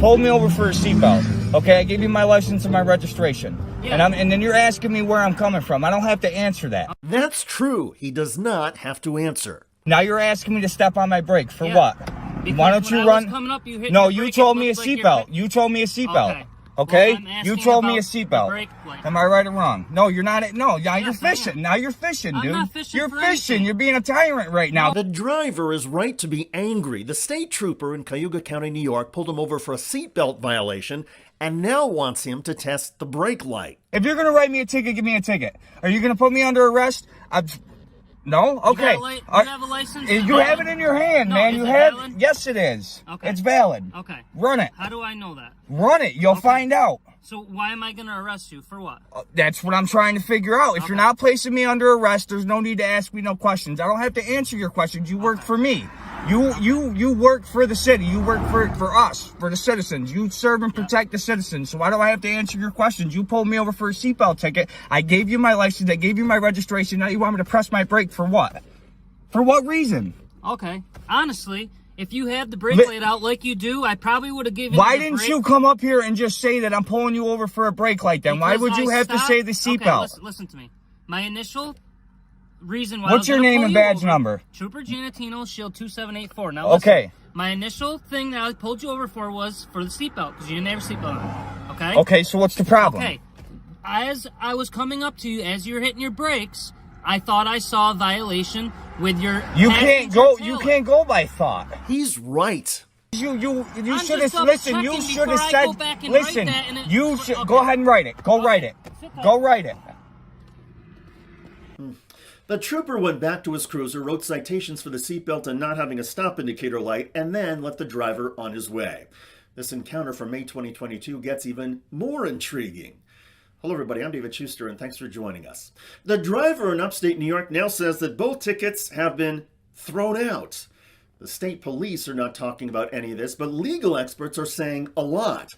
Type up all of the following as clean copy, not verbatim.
pulled me over for a seatbelt. Okay, I gave you my license and my registration. Yeah. And then you're asking me where I'm coming from. I don't have to answer that. That's true. He does not have to answer. Now you're asking me to step on my brake for Yeah. what? Because Why don't when you I run? was coming up, you hit No, your you brake, told it me a looked like your seatbelt. brake- You told me a seatbelt. Okay. Okay? Well, I'm You asking told me a about the seatbelt. brake light. Am I right or wrong? No, you're not. No, now you're Yes, I am. fishing. Now you're fishing, I'm dude. not fishing You're for fishing. anything. You're being a tyrant right now. The driver is right to be angry. The state trooper in Cayuga County, New York, pulled him over for a seatbelt violation and now wants him to test the brake light. If you're gonna write me a ticket, give me a ticket. Are you gonna put me under arrest? No? Okay. You have a license? You have it in your hand, No, man. is You it have. valid? Yes, it is. Okay. It's valid. Okay. Run it. How do I know that? Run it. You'll find out. So why am I going to arrest you? For what? That's what I'm trying to figure out. If you're Okay. not placing me under arrest, there's no need to ask me no questions. I don't have to answer your questions. You work for me. You work for the city. You work for us, for the citizens. You serve and protect the citizens. So why do I have to answer your questions? You pulled me over for a seatbelt ticket. I gave you my license. I gave you my registration. Now you want me to press my brake for what? For what reason? Okay. Honestly, if you had the brake Li- light out like you do, I probably would have given Why you the didn't brake. you come up here and just say that I'm pulling you over for a brake light then? Why Because would you I have to stopped- say the Okay, seatbelt? listen to me. My initial reason why What's I was your gonna name pull and you badge over- number? Trooper Giannatino, Shield 2784. Now listen, Okay. my initial thing that I pulled you over for was for the seatbelt because you didn't have a seatbelt on. Okay? Okay, so what's the problem? Okay. As I was coming up to you, as you're hitting your brakes, I thought I saw a violation with your You can't go. passenger You taillight. can't go by thought. He's right. You I'm should just have listened. You double-checking should have before I said. go back and write Listen. that and it- You should okay. go ahead and write it. Go Okay. write it. Sit down. Go write it. The trooper went back to his cruiser, wrote citations for the seatbelt and not having a stop indicator light, and then let the driver on his way. This encounter from May 2022 gets even more intriguing. Hello, everybody. I'm David Schuster, and thanks for joining us. The driver in upstate New York now says that both tickets have been thrown out. The state police are not talking about any of this, but legal experts are saying a lot.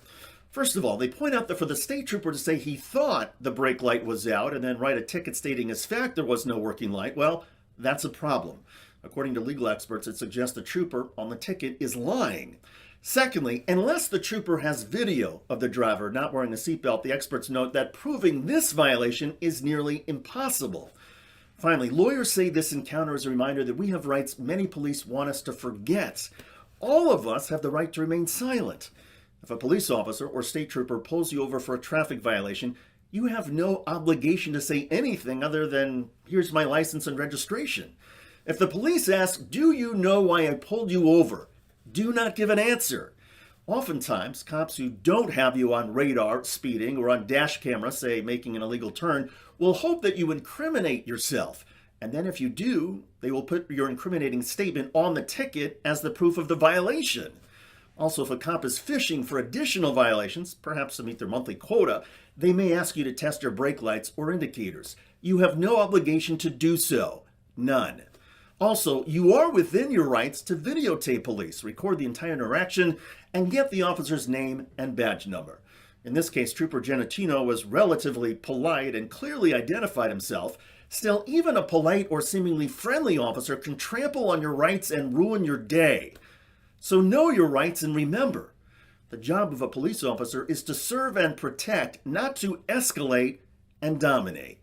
First of all, they point out that for the state trooper to say he thought the brake light was out and then write a ticket stating as fact there was no working light, well, that's a problem. According to legal experts, it suggests the trooper on the ticket is lying. Secondly, unless the trooper has video of the driver not wearing a seatbelt, the experts note that proving this violation is nearly impossible. Finally, lawyers say this encounter is a reminder that we have rights many police want us to forget. All of us have the right to remain silent. If a police officer or state trooper pulls you over for a traffic violation, you have no obligation to say anything other than, here's my license and registration. If the police ask, do you know why I pulled you over? Do not give an answer. Oftentimes, cops who don't have you on radar speeding or on dash camera, say making an illegal turn, will hope that you incriminate yourself. And then if you do, they will put your incriminating statement on the ticket as the proof of the violation. Also, if a cop is fishing for additional violations, perhaps to meet their monthly quota, they may ask you to test your brake lights or indicators. You have no obligation to do so. None. Also, you are within your rights to videotape police, record the entire interaction, and get the officer's name and badge number. In this case, Trooper Giannatino was relatively polite and clearly identified himself. Still, even a polite or seemingly friendly officer can trample on your rights and ruin your day. So know your rights and remember, the job of a police officer is to serve and protect, not to escalate and dominate.